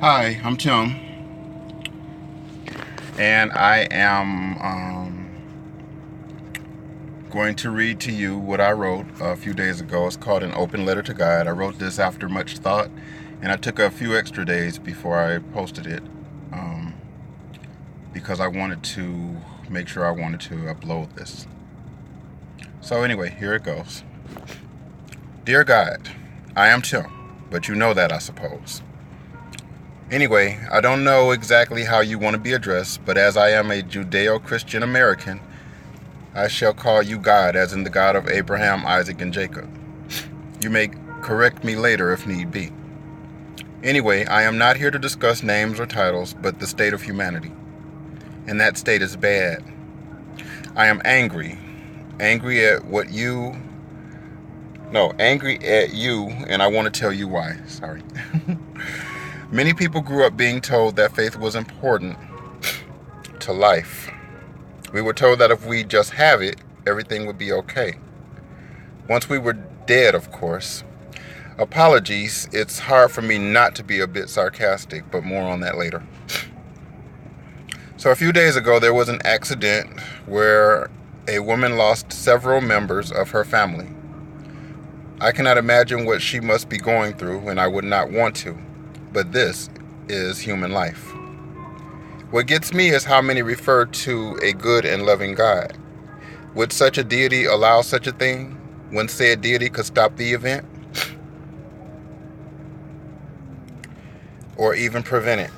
Hi, I'm Tim, and I am going to read to you what I wrote a few days ago. It's called An Open Letter to God. I wrote this after much thought, and I took a few extra days before I posted it because I wanted to make sure I wanted to upload this. So anyway, here it goes. Dear God, I am Tim, but you know that, I suppose. Anyway, I don't know exactly how you want to be addressed, but as I am a Judeo-Christian American, I shall call you God, as in the God of Abraham, Isaac, and Jacob. You may correct me later if need be. Anyway, I am not here to discuss names or titles, but the state of humanity. And that state is bad. I am angry. Angry at you, and I want to tell you why. Sorry. Many people grew up being told that faith was important to life. We were told that if we just have it, everything would be okay. Once we were dead, of course. Apologies, it's hard for me not to be a bit sarcastic, but more on that later. So a few days ago, there was an accident where a woman lost several members of her family. I cannot imagine what she must be going through, and I would not want to. But this is human life. What gets me is how many refer to a good and loving God. Would such a deity allow such a thing when said deity could stop the event? Or even prevent it?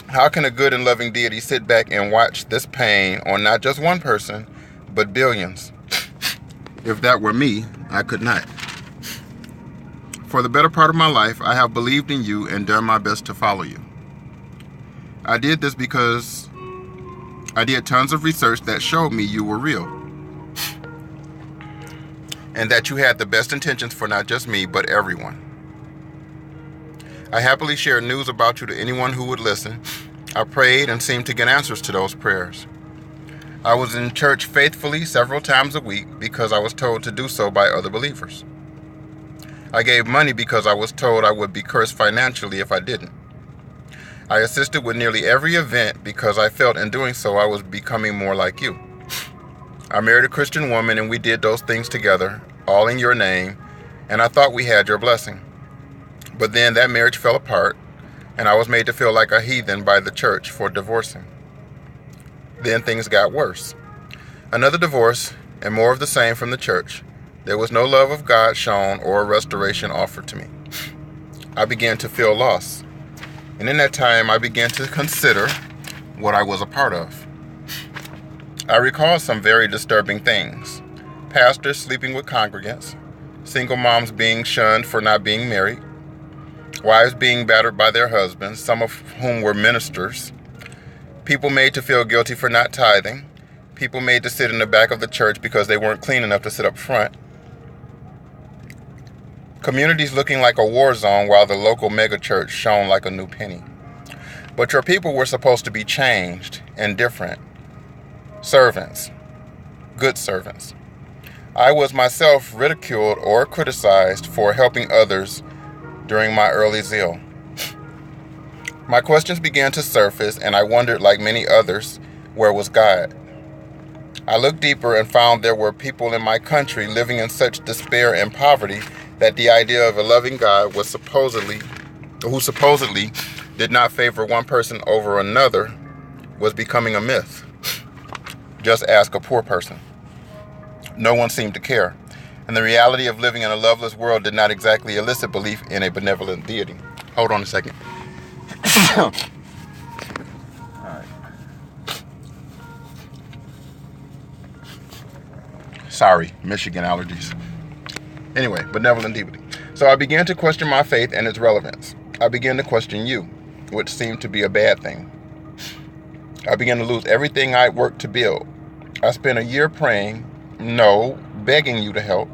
How can a good and loving deity sit back and watch this pain on not just one person, but billions? If that were me, I could not. For the better part of my life, I have believed in you and done my best to follow you. I did this because I did tons of research that showed me you were real. And that you had the best intentions for not just me, but everyone. I happily shared news about you to anyone who would listen. I prayed and seemed to get answers to those prayers. I was in church faithfully several times a week because I was told to do so by other believers. I gave money because I was told I would be cursed financially if I didn't. I assisted with nearly every event because I felt in doing so I was becoming more like you. I married a Christian woman and we did those things together, all in your name, and I thought we had your blessing. But then that marriage fell apart, and I was made to feel like a heathen by the church for divorcing. Then things got worse. Another divorce, and more of the same from the church. There was no love of God shown or restoration offered to me. I began to feel lost. And in that time, I began to consider what I was a part of. I recall some very disturbing things. Pastors sleeping with congregants, single moms being shunned for not being married, wives being battered by their husbands, some of whom were ministers, people made to feel guilty for not tithing, people made to sit in the back of the church because they weren't clean enough to sit up front, communities looking like a war zone while the local megachurch shone like a new penny. But your people were supposed to be changed and different. Servants. Good servants. I was myself ridiculed or criticized for helping others during my early zeal. My questions began to surface, and I wondered, like many others, where was God? I looked deeper and found there were people in my country living in such despair and poverty that the idea of a loving God who supposedly did not favor one person over another was becoming a myth. Just ask a poor person. No one seemed to care. And the reality of living in a loveless world did not exactly elicit belief in a benevolent deity. Hold on a second. All right. Sorry, Michigan allergies. Anyway, benevolent deity. So I began to question my faith and its relevance. I began to question you, which seemed to be a bad thing. I began to lose everything I'd worked to build. I spent a year praying, begging you to help,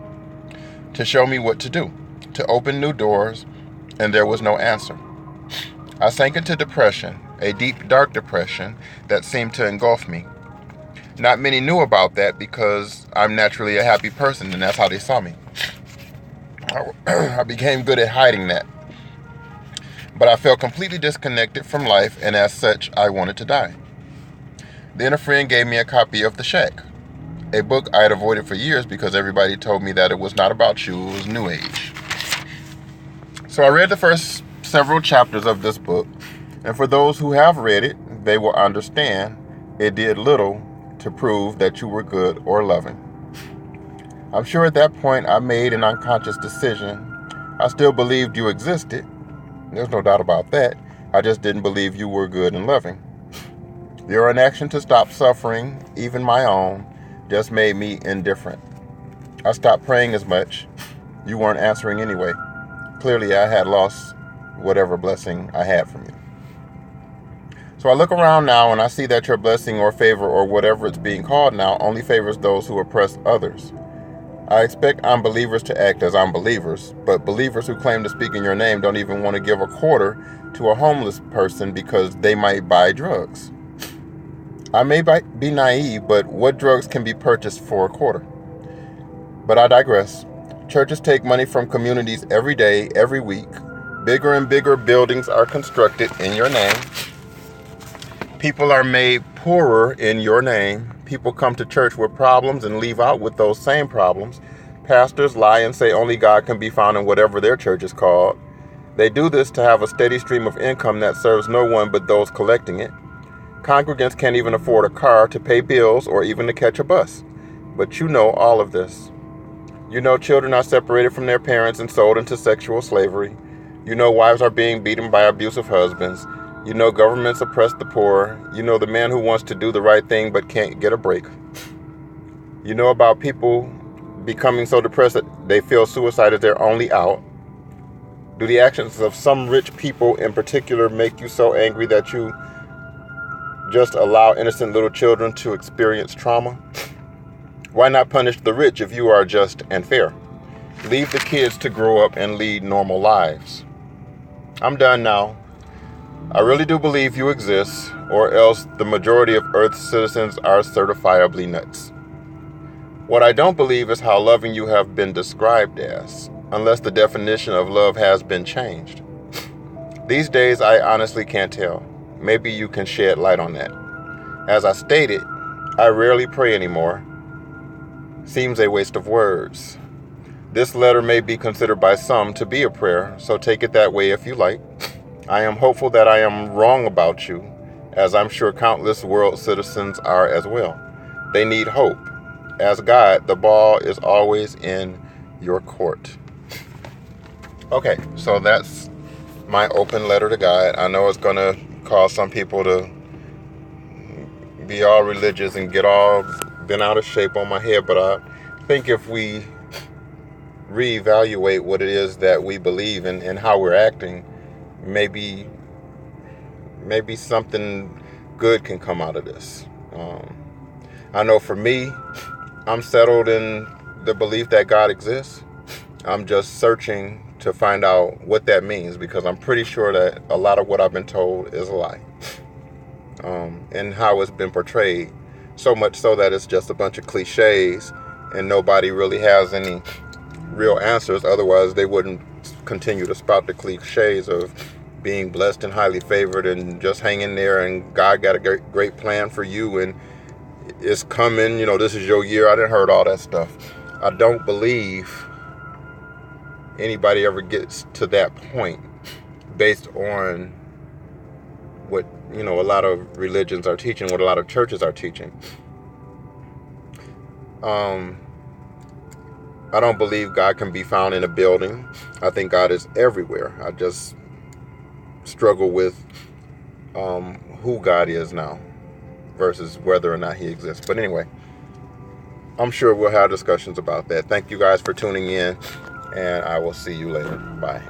to show me what to do, to open new doors, and there was no answer. I sank into depression, a deep, dark depression that seemed to engulf me. Not many knew about that because I'm naturally a happy person, and that's how they saw me. I became good at hiding that. but I felt completely disconnected from life, and as such, I wanted to die. Then a friend gave me a copy of The Shack, a book I had avoided for years because everybody told me that it was not about you, it was New Age. So I read the first several chapters of this book, and for those who have read it, they will understand it did little to prove that you were good or loving. I'm sure at that point I made an unconscious decision. I still believed you existed. There's no doubt about that. I just didn't believe you were good and loving. Your inaction to stop suffering, even my own, just made me indifferent. I stopped praying as much. You weren't answering anyway. Clearly, I had lost whatever blessing I had from you. So I look around now and I see that your blessing or favor or whatever it's being called now only favors those who oppress others. I expect unbelievers to act as unbelievers, but believers who claim to speak in your name don't even want to give a quarter to a homeless person because they might buy drugs. I may be naive, but what drugs can be purchased for a quarter? But I digress. Churches take money from communities every day, every week. Bigger and bigger buildings are constructed in your name. People are made poorer in your name. People come to church with problems and leave out with those same problems. Pastors lie and say only God can be found in whatever their church is called. They do this to have a steady stream of income that serves no one but those collecting it. Congregants can't even afford a car to pay bills or even to catch a bus. But you know all of this. You know children are separated from their parents and sold into sexual slavery. You know wives are being beaten by abusive husbands. You know governments oppress the poor. You know the man who wants to do the right thing but can't get a break. You know about people becoming so depressed that they feel suicide is their only out. Do the actions of some rich people in particular make you so angry that you just allow innocent little children to experience trauma? Why not punish the rich if you are just and fair? Leave the kids to grow up and lead normal lives. I'm done now. I really do believe you exist, or else the majority of Earth's citizens are certifiably nuts. What I don't believe is how loving you have been described as, unless the definition of love has been changed. These days, I honestly can't tell. Maybe you can shed light on that. As I stated, I rarely pray anymore. Seems a waste of words. This letter may be considered by some to be a prayer, so take it that way if you like. I am hopeful that I am wrong about you, as I'm sure countless world citizens are as well. They need hope. As God, the ball is always in your court. Okay, so that's my open letter to God. I know it's going to cause some people to be all religious and get all bent out of shape on my head, but I think if we reevaluate what it is that we believe in and how we're acting, maybe something good can come out of this. I know for me, I'm settled in the belief that God exists. I'm just searching to find out what that means, because I'm pretty sure that a lot of what I've been told is a lie. And how it's been portrayed, so much so that it's just a bunch of cliches and nobody really has any real answers. Otherwise, they wouldn't continue to spout the cliches of being blessed and highly favored and just hanging there, and God got a great plan for you and it's coming, this is your year. I done heard all that stuff. I don't believe anybody ever gets to that point based on what, a lot of religions are teaching, what a lot of churches are teaching. I don't believe God can be found in a building. I think God is everywhere. I just struggle with who God is now versus whether or not he exists. But anyway, I'm sure we'll have discussions about that. Thank you guys for tuning in, and I will see you later. Bye.